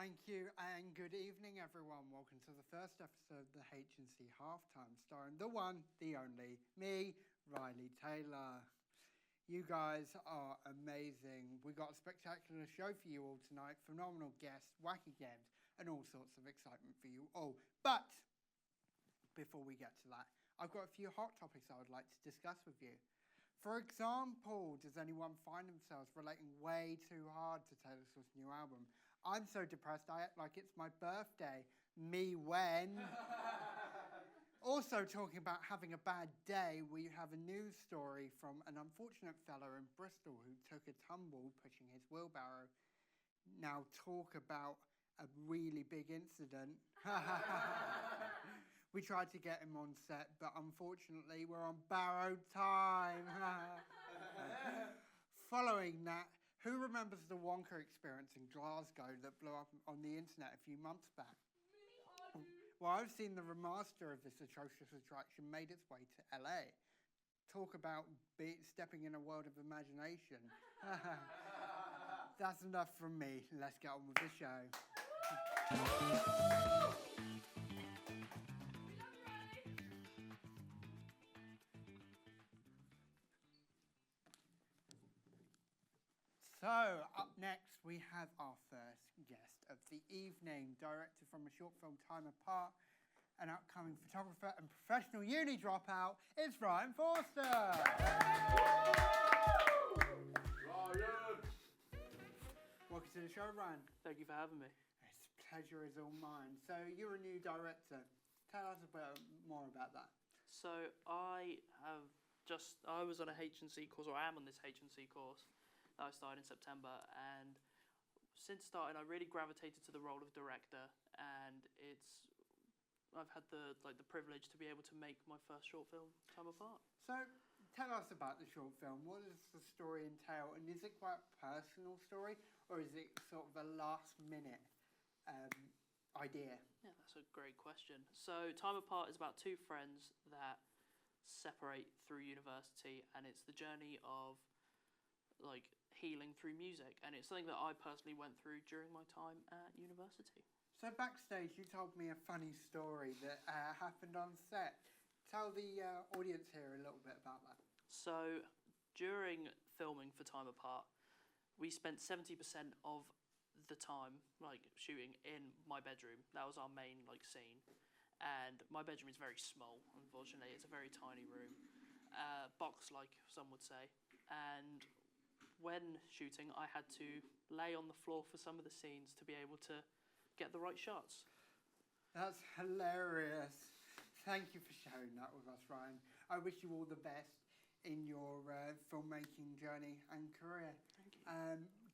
Thank you and good evening, everyone. Welcome to the first episode of the HNC Halftime, starring the one, the only, me, Riley Taylor. You guys are amazing. We got a spectacular show for you all tonight. Phenomenal guests, wacky games, and all sorts of excitement for you all. But before we get to that, I've got a few hot topics I would like to discuss with you. For example, does anyone find themselves relating way too hard to Taylor Swift's new album? I'm so depressed I act like it's my birthday. Me when? Also talking about having a bad day, we have a news story from an unfortunate fellow in Bristol who took a tumble pushing his wheelbarrow. Now talk about a really big incident. We tried to get him on set, but unfortunately we're on borrowed time. Following that, who remembers the Wonka experience in Glasgow that blew up on the internet a few months back? Me, I do. Well, I've seen the remaster of this atrocious attraction made its way to LA. Talk about stepping in a world of imagination. That's enough from me. Let's get on with the show. So, up next, we have our first guest of the evening, director from a short film Time Apart, an upcoming photographer and professional uni dropout. It's Ryan Forster. Ryan! Welcome to the show, Ryan. Thank you for having me. It's a pleasure is all mine. So, you're a new director. Tell us a bit more about that. So I was on a HNC course, or I am on this HNC course that I started in September, and since starting I really gravitated to the role of director, and I've had the privilege to be able to make my first short film, Time Apart. So, tell us about the short film. What does the story entail, and is it quite a personal story, or is it sort of a last-minute idea? Yeah, that's a great question. So Time Apart is about two friends that separate through university, and it's the journey of healing through music, and it's something that I personally went through during my time at university. So backstage, you told me a funny story that happened on set. Tell the audience here a little bit about that. So during filming for Time Apart, we spent 70% of the time shooting in my bedroom. That was our main scene, and my bedroom is very small. Unfortunately, it's a very tiny room, box-like some would say. And when shooting, I had to lay on the floor for some of the scenes to be able to get the right shots. That's hilarious. Thank you for sharing that with us, Ryan. I wish you all the best in your filmmaking journey and career. Thank you.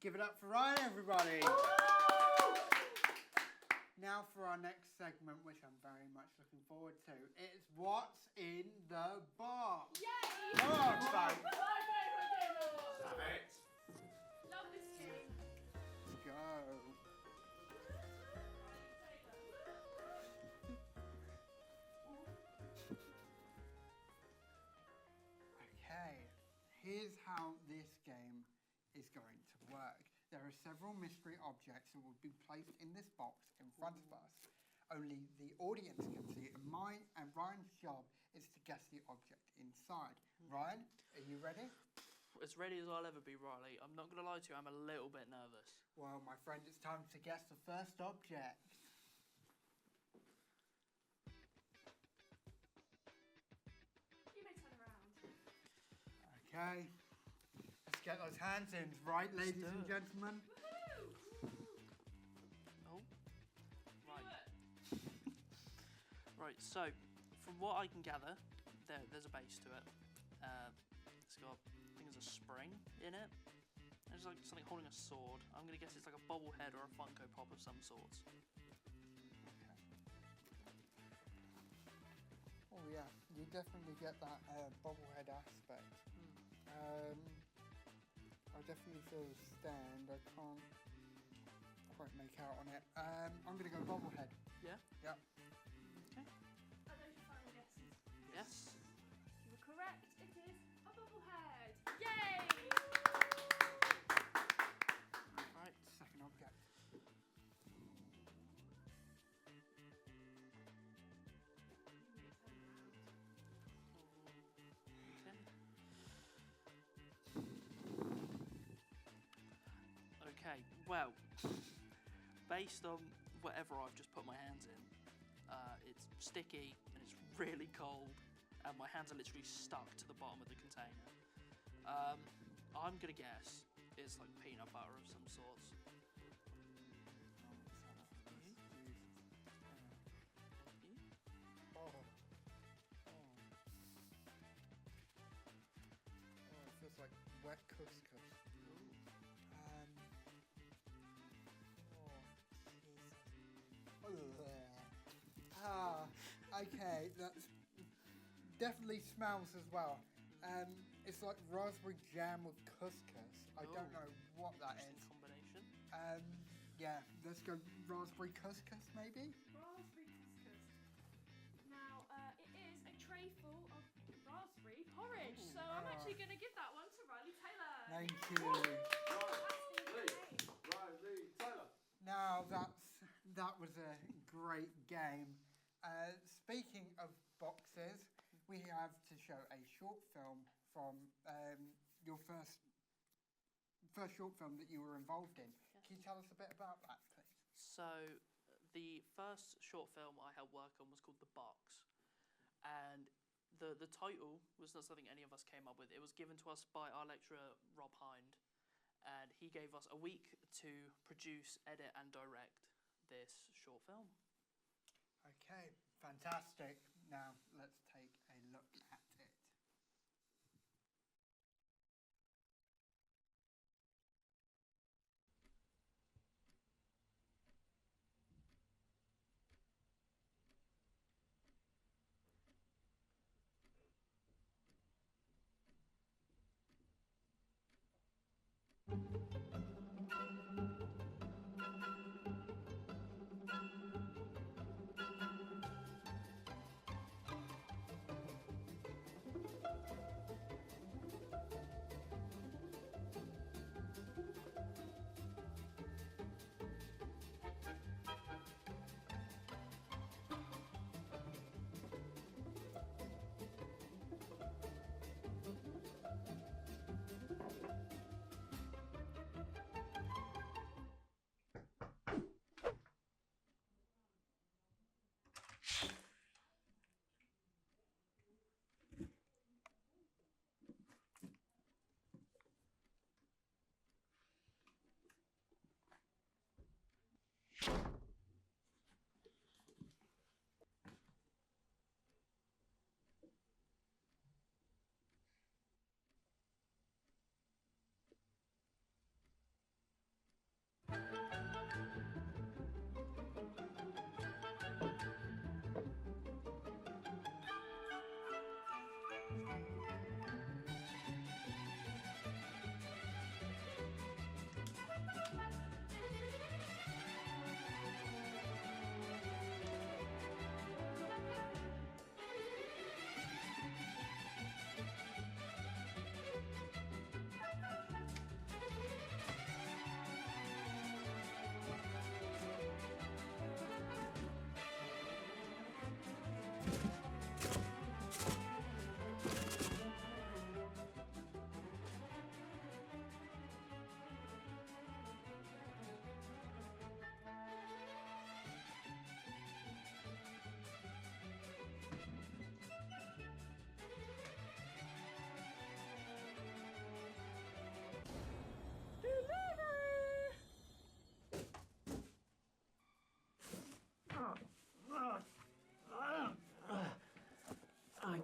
Give it up for Ryan, everybody. Now for our next segment, which I'm very much looking forward to. It's What's in the Box. Yay! Come on, folks. My favourite game of all. Stop it! Love this game. Go. Okay, here's how this game is going to work. There are several mystery objects that will be placed in this box in front of us. Only the audience can see it. Mine and Ryan's job is to guess the object inside. Ryan, are you ready? As ready as I'll ever be, Riley. I'm not going to lie to you, I'm a little bit nervous. Well, my friend, it's time to guess the first object. You may turn around. Okay, let's get those hands in. Right, ladies and do it. gentlemen. Oh, Do right. it. Right, so from what I can gather, there's a base to it. It's got, I think there's a spring in it. There's something holding a sword. I'm going to guess it's like a bobblehead or a Funko Pop of some sorts. Oh yeah, you definitely get that bobblehead aspect. I definitely feel the stand. I can't quite make out on it. I'm going to go bobblehead. Yeah? Yep. Okay. Are those your final guesses? Yes. You were correct. It is a bobblehead. Yay! Right. Second object. Well, based on whatever I've just put my hands in, it's sticky and it's really cold, and my hands are literally stuck to the bottom of the container. I'm gonna guess it's like peanut butter of some sorts. It feels like wet couscous. Okay, that's definitely smells as well. It's like raspberry jam with couscous. I don't know what that is. Combination. Yeah, let's go raspberry couscous maybe. Raspberry couscous. Now, it is a tray full of raspberry porridge. So I'm actually going to give that one to Riley Taylor. Thank you. Riley Taylor. Now that was a great game. Speaking of boxes, we have to show a short film from your first short film that you were involved in. Yes. Can you tell us a bit about that, please? So, the first short film I helped work on was called The Box, and the title was not something any of us came up with. It was given to us by our lecturer Rob Hind, and he gave us a week to produce, edit, and direct this short film. Okay, fantastic. Now let's take a look at it.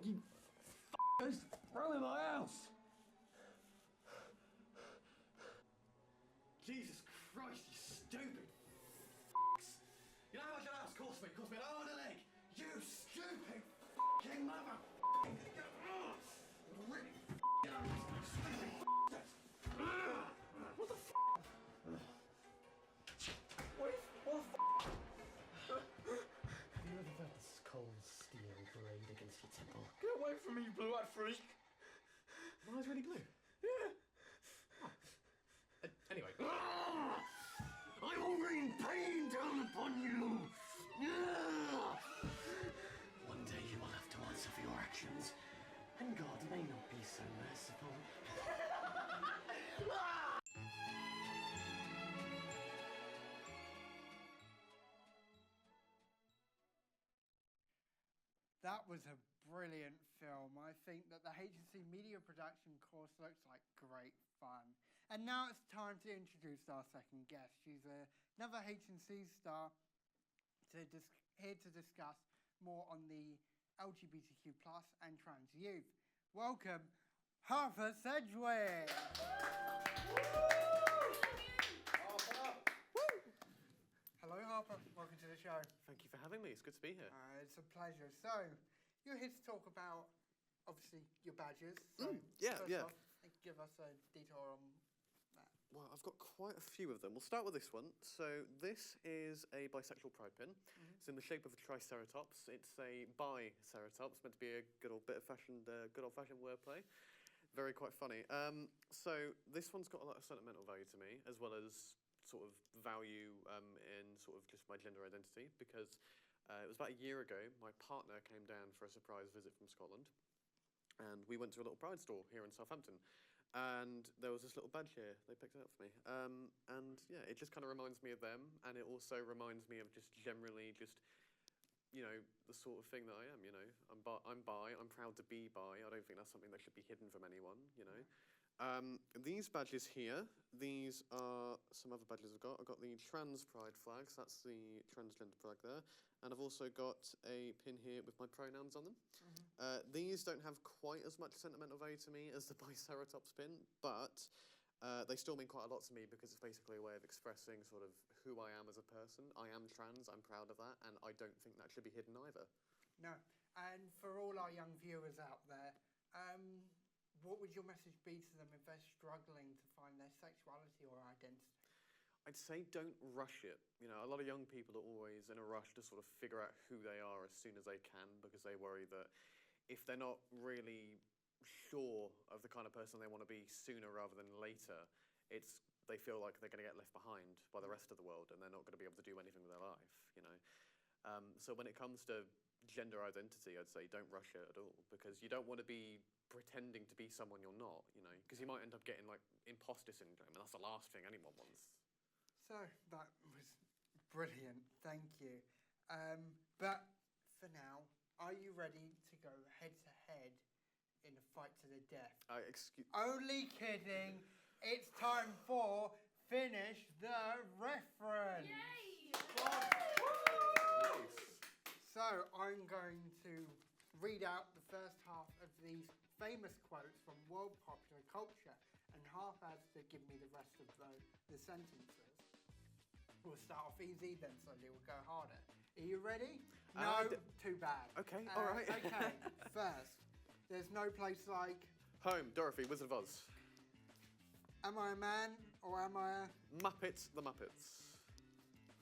You f***ers, throw in my house! Jesus Christ, you stupid f***s! You know how much an house cost me? It cost me an arm and a leg! You stupid f***ing mother f***ing... Really f***ing stupid f***ers! What the f***? What the f***? Have you ever felt this cold steel blade against your temple? Get away from me, you blue-eyed freak! My eyes really blue? Yeah. Oh. Anyway. I will rain pain down upon you! One day you will have to answer for your actions, and God may not be so merciful. That was a brilliant film. I think that the HNC Media Production course looks like great fun. And now it's time to introduce our second guest. She's another HNC star here to discuss more on the LGBTQ plus and trans youth. Welcome, Harper Sedgwick. Hello, Harper. Welcome to the show. Thank you for having me. It's good to be here. It's a pleasure. So, you're here to talk about, obviously, your badges. So yeah, first yeah. off, give us a detour on that. Well, I've got quite a few of them. We'll start with this one. So this is a bisexual pride pin. It's in the shape of a triceratops. It's a bi-ceratops, meant to be a good old-fashioned wordplay. Very quite funny. So this one's got a lot of sentimental value to me, as well as sort of value in sort of just my gender identity, because it was about a year ago, my partner came down for a surprise visit from Scotland, and we went to a little pride store here in Southampton, and there was this little badge here. They picked it up for me, and yeah, it just kind of reminds me of them, and it also reminds me of just generally just, you know, the sort of thing that I am, you know. I'm bi, I'm proud to be bi. I don't think that's something that should be hidden from anyone, you know. These badges here, these are some other badges I've got. I've got the trans pride flags, that's the transgender flag there. And I've also got a pin here with my pronouns on them. These don't have quite as much sentimental value to me as the Biceratops pin, but they still mean quite a lot to me because it's basically a way of expressing sort of who I am as a person. I am trans, I'm proud of that, and I don't think that should be hidden either. No. And for all our young viewers out there, what would your message be to them if they're struggling to find their sexuality or identity? I'd say don't rush it. You know, a lot of young people are always in a rush to sort of figure out who they are as soon as they can, because they worry that if they're not really sure of the kind of person they want to be sooner rather than later, they feel like they're going to get left behind by the rest of the world and they're not going to be able to do anything with their life, you know. So when it comes to gender identity, I'd say don't rush it at all, because you don't want to be pretending to be someone you're not, you know, because you might end up getting like imposter syndrome, and that's the last thing anyone wants. So that was brilliant, thank you. But for now, are you ready to go head to head in a fight to the death? Only kidding. It's time for Finish the Reference. Yay! So I'm going to read out the first half of these famous quotes from world popular culture, and half has to give me the rest of the sentences. We'll start off easy, then slowly we'll go harder. Are you ready? No, too bad. Okay, all right. Okay, first, there's no place like... Home, Dorothy, Wizard of Oz. Am I a man or am I a... Muppets, The Muppets.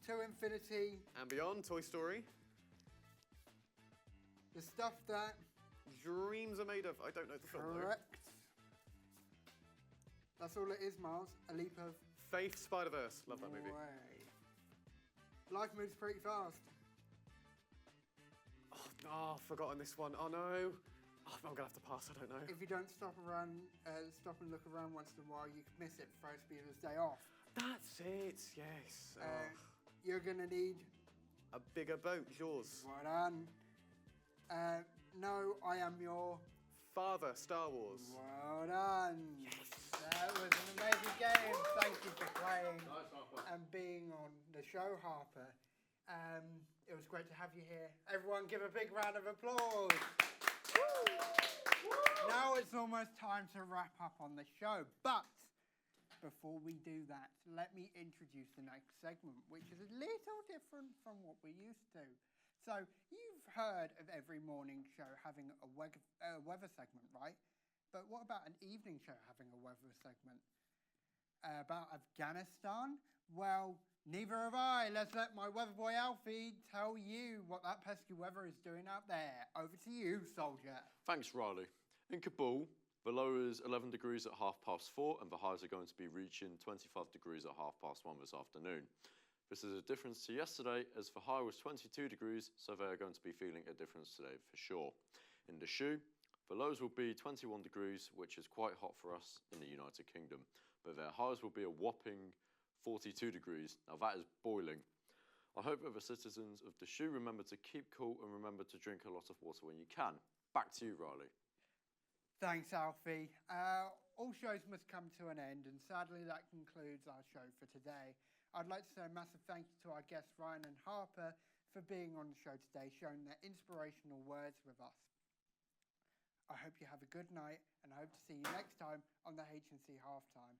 To Infinity... And Beyond, Toy Story. The stuff that... Dreams are made of. I don't know the film, though. Correct. That's all it is, Miles. A leap of... Faith, Spider-Verse. Love that movie. way. Life moves pretty fast. Oh, I've forgotten this one. Oh, no. Oh, I'm going to have to pass. I don't know. If you don't stop and look around once in a while, you can miss it. Ferris Bueller's Day Off. That's it. Yes. You're going to need... A bigger boat. Jaws. Well done. No, I am your... Father, Star Wars. Well done. Yes. That was an amazing game. Thank you for playing and being on the show, Harper. It was great to have you here. Everyone give a big round of applause. Now it's almost time to wrap up on the show, but before we do that, let me introduce the next segment, which is a little different from what we're used to. So, you've heard of every morning show having a weather segment, right? But what about an evening show having a weather segment? About Afghanistan? Well, neither have I. Let's let my weather boy Alfie tell you what that pesky weather is doing out there. Over to you, soldier. Thanks, Riley. In Kabul, the low is 11 degrees at 4:30, and the highs are going to be reaching 25 degrees at 1:30 this afternoon. This is a difference to yesterday, as the high was 22 degrees, so they're going to be feeling a difference today for sure. In the Shoe, the lows will be 21 degrees, which is quite hot for us in the United Kingdom, but their highs will be a whopping 42 degrees. Now that is boiling. I hope that the citizens of the Shoe remember to keep cool and remember to drink a lot of water when you can. Back to you, Riley. Thanks, Alfie. All shows must come to an end, and sadly that concludes our show for today. I'd like to say a massive thank you to our guests Ryan and Harper for being on the show today, sharing their inspirational words with us. I hope you have a good night, and I hope to see you next time on the HNC Halftime.